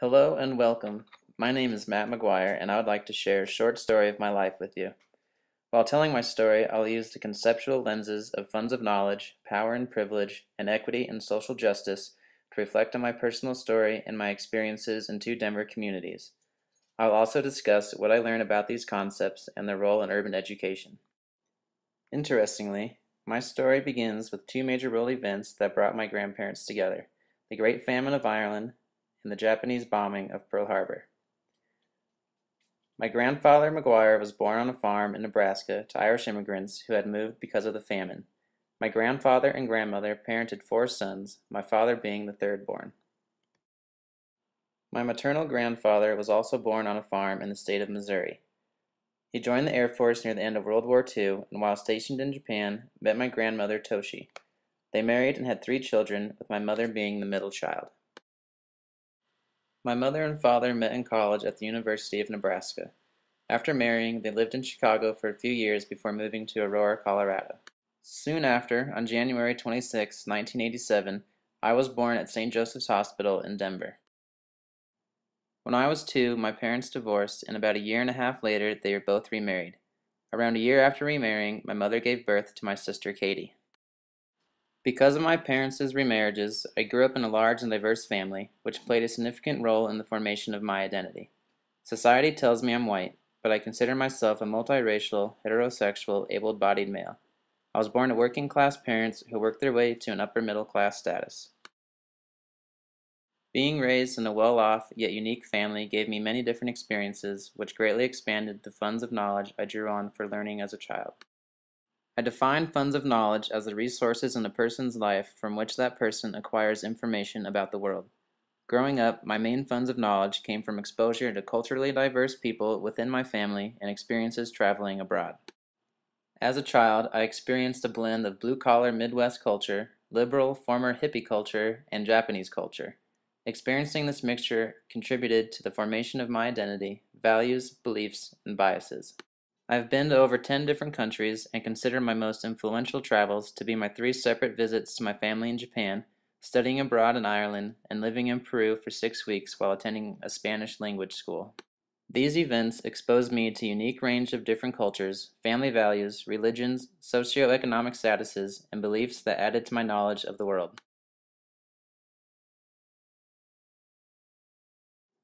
Hello and welcome. My name is Matt McGuire, and I would like to share a short story of my life with you. While telling my story, I'll use the conceptual lenses of funds of knowledge, power and privilege, and equity and social justice to reflect on my personal story and my experiences in two Denver communities. I'll also discuss what I learned about these concepts and their role in urban education. Interestingly, my story begins with two major world events that brought my grandparents together: the Great Famine of Ireland and the Japanese bombing of Pearl Harbor. My grandfather McGuire was born on a farm in Nebraska to Irish immigrants who had moved because of the famine. My grandfather and grandmother parented four sons, my father being the third born. My maternal grandfather was also born on a farm in the state of Missouri. He joined the Air Force near the end of World War II, and while stationed in Japan, met my grandmother Toshi. They married and had three children, with my mother being the middle child. My mother and father met in college at the University of Nebraska. After marrying, they lived in Chicago for a few years before moving to Aurora, Colorado. Soon after, on January 26, 1987, I was born at St. Joseph's Hospital in Denver. When I was 2, my parents divorced, and about a year and a half later, they were both remarried. Around a year after remarrying, my mother gave birth to my sister Katie. Because of my parents' remarriages, I grew up in a large and diverse family, which played a significant role in the formation of my identity. Society tells me I'm white, but I consider myself a multiracial, heterosexual, able-bodied male. I was born to working-class parents who worked their way to an upper-middle-class status. Being raised in a well-off yet unique family gave me many different experiences, which greatly expanded the funds of knowledge I drew on for learning as a child. I define funds of knowledge as the resources in a person's life from which that person acquires information about the world. Growing up, my main funds of knowledge came from exposure to culturally diverse people within my family and experiences traveling abroad. As a child, I experienced a blend of blue-collar Midwest culture, liberal former hippie culture, and Japanese culture. Experiencing this mixture contributed to the formation of my identity, values, beliefs, and biases. I have been to over 10 different countries and consider my most influential travels to be my 3 separate visits to my family in Japan, studying abroad in Ireland, and living in Peru for 6 weeks while attending a Spanish language school. These events exposed me to a unique range of different cultures, family values, religions, socioeconomic statuses, and beliefs that added to my knowledge of the world.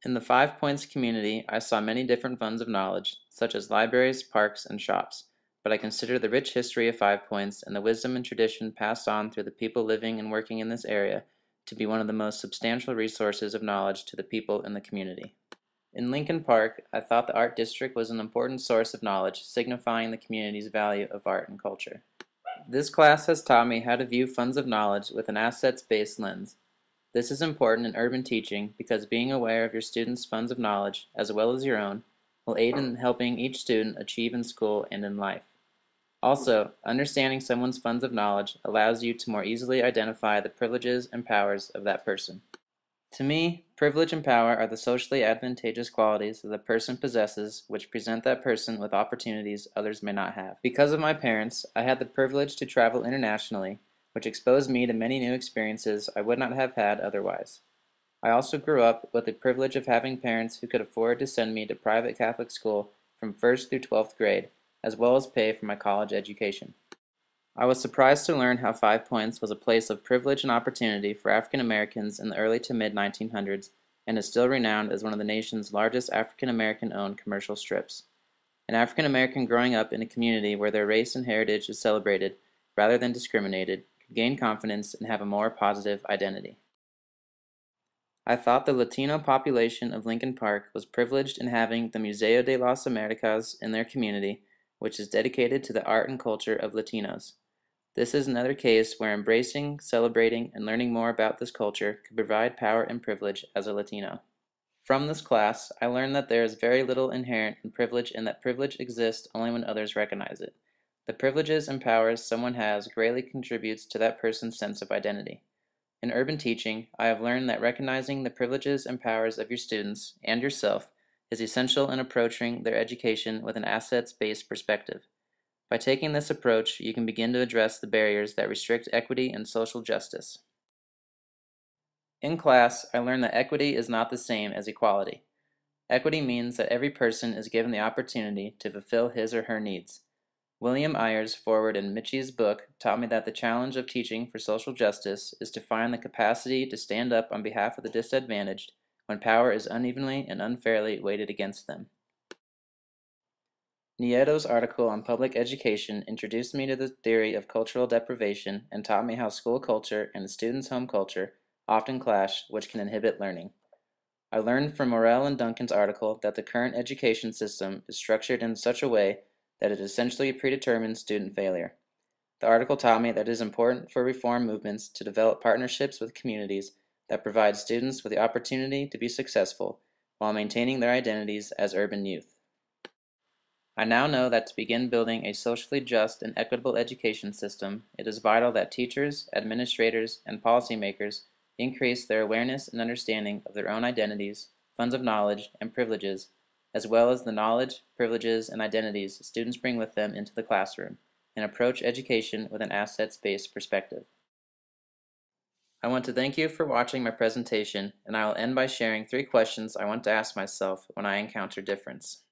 In the Five Points community, I saw many different funds of knowledge, such as libraries, parks, and shops, but I consider the rich history of Five Points and the wisdom and tradition passed on through the people living and working in this area to be one of the most substantial resources of knowledge to the people in the community. In Lincoln Park, I thought the art district was an important source of knowledge, signifying the community's value of art and culture. This class has taught me how to view funds of knowledge with an assets-based lens. This is important in urban teaching because being aware of your students' funds of knowledge, as well as your own, will aid in helping each student achieve in school and in life. Also, understanding someone's funds of knowledge allows you to more easily identify the privileges and powers of that person. To me, privilege and power are the socially advantageous qualities that a person possesses which present that person with opportunities others may not have. Because of my parents, I had the privilege to travel internationally, which exposed me to many new experiences I would not have had otherwise. I also grew up with the privilege of having parents who could afford to send me to private Catholic school from 1st through 12th grade, as well as pay for my college education. I was surprised to learn how Five Points was a place of privilege and opportunity for African Americans in the early to mid-1900s and is still renowned as one of the nation's largest African American-owned commercial strips. An African American growing up in a community where their race and heritage is celebrated rather than discriminated could gain confidence and have a more positive identity. I thought the Latino population of Lincoln Park was privileged in having the Museo de las Americas in their community, which is dedicated to the art and culture of Latinos. This is another case where embracing, celebrating, and learning more about this culture could provide power and privilege as a Latino. From this class, I learned that there is very little inherent in privilege and that privilege exists only when others recognize it. The privileges and powers someone has greatly contributes to that person's sense of identity. In urban teaching, I have learned that recognizing the privileges and powers of your students and yourself is essential in approaching their education with an assets-based perspective. By taking this approach, you can begin to address the barriers that restrict equity and social justice. In class, I learned that equity is not the same as equality. Equity means that every person is given the opportunity to fulfill his or her needs. William Ayers' foreword in Michie's book taught me that the challenge of teaching for social justice is to find the capacity to stand up on behalf of the disadvantaged when power is unevenly and unfairly weighted against them. Nieto's article on public education introduced me to the theory of cultural deprivation and taught me how school culture and the student's home culture often clash, which can inhibit learning. I learned from Morell and Duncan's article that the current education system is structured in such a way that it essentially predetermines student failure. The article taught me that it is important for reform movements to develop partnerships with communities that provide students with the opportunity to be successful while maintaining their identities as urban youth. I now know that to begin building a socially just and equitable education system, it is vital that teachers, administrators, and policymakers increase their awareness and understanding of their own identities, funds of knowledge, and privileges, as well as the knowledge, privileges, and identities students bring with them into the classroom, and approach education with an assets-based perspective. I want to thank you for watching my presentation, and I will end by sharing 3 questions I want to ask myself when I encounter difference.